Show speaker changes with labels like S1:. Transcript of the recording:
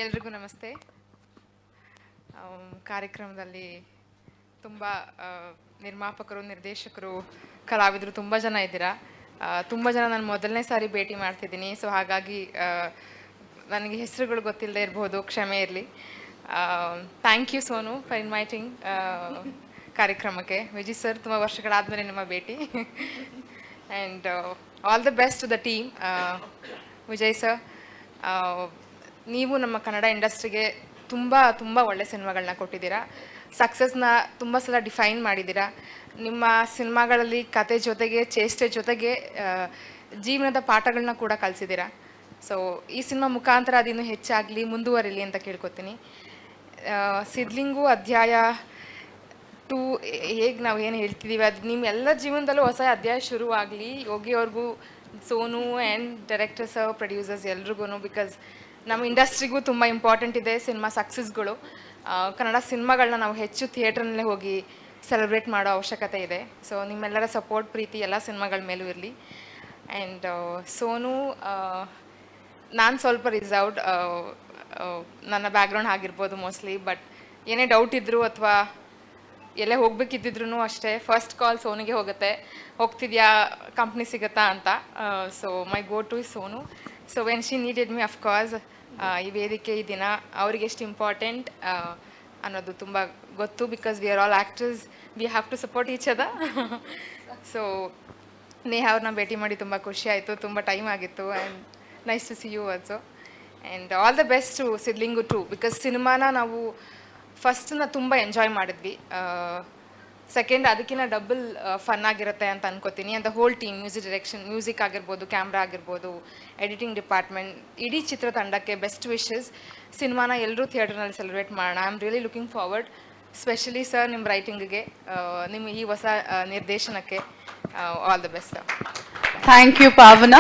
S1: ಎಲ್ರಿಗೂ ನಮಸ್ತೆ. ಕಾರ್ಯಕ್ರಮದಲ್ಲಿ ತುಂಬ ನಿರ್ಮಾಪಕರು, ನಿರ್ದೇಶಕರು, ಕಲಾವಿದರು ತುಂಬ ಜನ ಇದ್ದೀರಾ. ತುಂಬ ಜನ ನಾನು ಮೊದಲನೇ ಸಾರಿ ಭೇಟಿ ಮಾಡ್ತಿದ್ದೀನಿ. ಸೊ ಹಾಗಾಗಿ ನನಗೆ ಹೆಸರುಗಳು ಗೊತ್ತಿಲ್ಲದೆ ಇರ್ಬೋದು, ಕ್ಷಮೆ ಇರಲಿ. Thank you Sonu for inviting ಕಾರ್ಯಕ್ರಮಕ್ಕೆ. ವಿಜಯ್ ಸರ್, ತುಂಬ ವರ್ಷಗಳಾದಮೇಲೆ ನಿಮ್ಮ ಭೇಟಿ. And all the best to the team. Vijay sir, ನೀವು ನಮ್ಮ ಕನ್ನಡ ಇಂಡಸ್ಟ್ರಿಗೆ ತುಂಬ ತುಂಬ ಒಳ್ಳೆ ಸಿನಿಮಾಗಳನ್ನ ಕೊಟ್ಟಿದ್ದೀರಾ. ಸಕ್ಸಸ್ನ ತುಂಬ ಸಲ ಡಿಫೈನ್ ಮಾಡಿದ್ದೀರಾ. ನಿಮ್ಮ ಸಿನಿಮಾಗಳಲ್ಲಿ ಕತೆ ಜೊತೆಗೆ, ಚೇಷ್ಟೆ ಜೊತೆಗೆ ಜೀವನದ ಪಾಠಗಳನ್ನ ಕೂಡ ಕಲಿಸಿದ್ದೀರಾ. ಸೊ ಈ ಸಿನಿಮಾ ಮುಖಾಂತರ ಅದಿನ್ನೂ ಹೆಚ್ಚಾಗಲಿ, ಮುಂದುವರಿಲಿ ಅಂತ ಕೇಳ್ಕೊತೀನಿ. ಸಿದ್ಲಿಂಗು ಅಧ್ಯಾಯ 2 ಹೇಗೆ ನಾವು ಏನು ಹೇಳ್ತಿದ್ದೀವಿ, ಅದು ನಿಮ್ಮ ಎಲ್ಲ ಜೀವನದಲ್ಲೂ ಹೊಸ ಅಧ್ಯಾಯ ಶುರುವಾಗಲಿ. ಯೋಗಿ ಅವ್ರಿಗೂ, Sonu and director sir, producers ಎಲ್ರಿಗೂ, ಬಿಕಾಸ್ ನಮ್ಮ ಇಂಡಸ್ಟ್ರಿಗೂ ತುಂಬ ಇಂಪಾರ್ಟೆಂಟ್ ಇದೆ ಸಿನಿಮಾ ಸಕ್ಸಸ್ಗಳು. ಕನ್ನಡ ಸಿನಿಮಾಗಳನ್ನ ನಾವು ಹೆಚ್ಚು ಥಿಯೇಟ್ರ್ನಲ್ಲೇ ಹೋಗಿ ಸೆಲೆಬ್ರೇಟ್ ಮಾಡೋ ಅವಶ್ಯಕತೆ ಇದೆ. ಸೊ ನಿಮ್ಮೆಲ್ಲರ ಸಪೋರ್ಟ್, ಪ್ರೀತಿ ಎಲ್ಲ ಸಿನಿಮಾಗಳ ಮೇಲೂ ಇರಲಿ. ಆ್ಯಂಡ್ ಸೋನು, ನಾನು ಸ್ವಲ್ಪ ರಿಸರ್ವ್ಡ್, ನನ್ನ ಬ್ಯಾಕ್ಗ್ರೌಂಡ್ ಆಗಿರ್ಬೋದು ಮೋಸ್ಟ್ಲಿ. ಬಟ್ ಏನೇ ಡೌಟ್ ಇದ್ದರೂ ಅಥವಾ ಎಲ್ಲೇ ಹೋಗ್ಬೇಕಿದ್ದಿದ್ರು ಅಷ್ಟೇ, ಫಸ್ಟ್ ಕಾಲ್ ಸೋನಿಗೆ ಹೋಗುತ್ತೆ, ಹೋಗ್ತಿದ್ಯಾ, ಕಂಪ್ನಿ ಸಿಗುತ್ತಾ ಅಂತ. So my go to Sonu. So when she needed me, of course ಈ ವೇದಿಕೆ, ಈ ದಿನ ಅವ್ರಿಗೆ ಎಷ್ಟು ಇಂಪಾರ್ಟೆಂಟ್ ಅನ್ನೋದು ತುಂಬ ಗೊತ್ತು. Because we are all actors, we have to support each other. So Neha ಅವ್ರನ್ನ ಭೇಟಿ ಮಾಡಿ ತುಂಬ ಖುಷಿ ಆಯಿತು. ತುಂಬ ಟೈಮ್ ಆಗಿತ್ತು. And nice to see you also. And all the best to Sidlingu too. ಬಿಕಾಸ್ ಸಿನಿಮಾನ ನಾವು ಫಸ್ಟನ್ನ ತುಂಬ ಎಂಜಾಯ್ ಮಾಡಿದ್ವಿ. ಸೆಕೆಂಡ್ ಅದಕ್ಕಿಂತ ಡಬಲ್ ಫನ್ ಆಗಿರುತ್ತೆ ಅಂತ ಅನ್ಕೋತೀನಿ. And the whole team, music direction, music ಆಗಿರ್ಬೋದು, ಕ್ಯಾಮ್ರಾ ಆಗಿರ್ಬೋದು, ಎಡಿಟಿಂಗ್ ಡಿಪಾರ್ಟ್ಮೆಂಟ್, ಇಡೀ ಚಿತ್ರತಂಡಕ್ಕೆ ಬೆಸ್ಟ್ ವಿಶಸ್. ಸಿನಿಮಾನ ಎಲ್ಲರೂ ಥಿಯೇಟರ್ನಲ್ಲಿ ಸೆಲೆಬ್ರೇಟ್ ಮಾಡೋಣ. I am really looking forward. Specially sir, ನಿಮ್ಮ ರೈಟಿಂಗಿಗೆ, ನಿಮ್ಮ ಈ ಹೊಸ ನಿರ್ದೇಶನಕ್ಕೆ all the best sir.
S2: Thank you ಪಾವನ.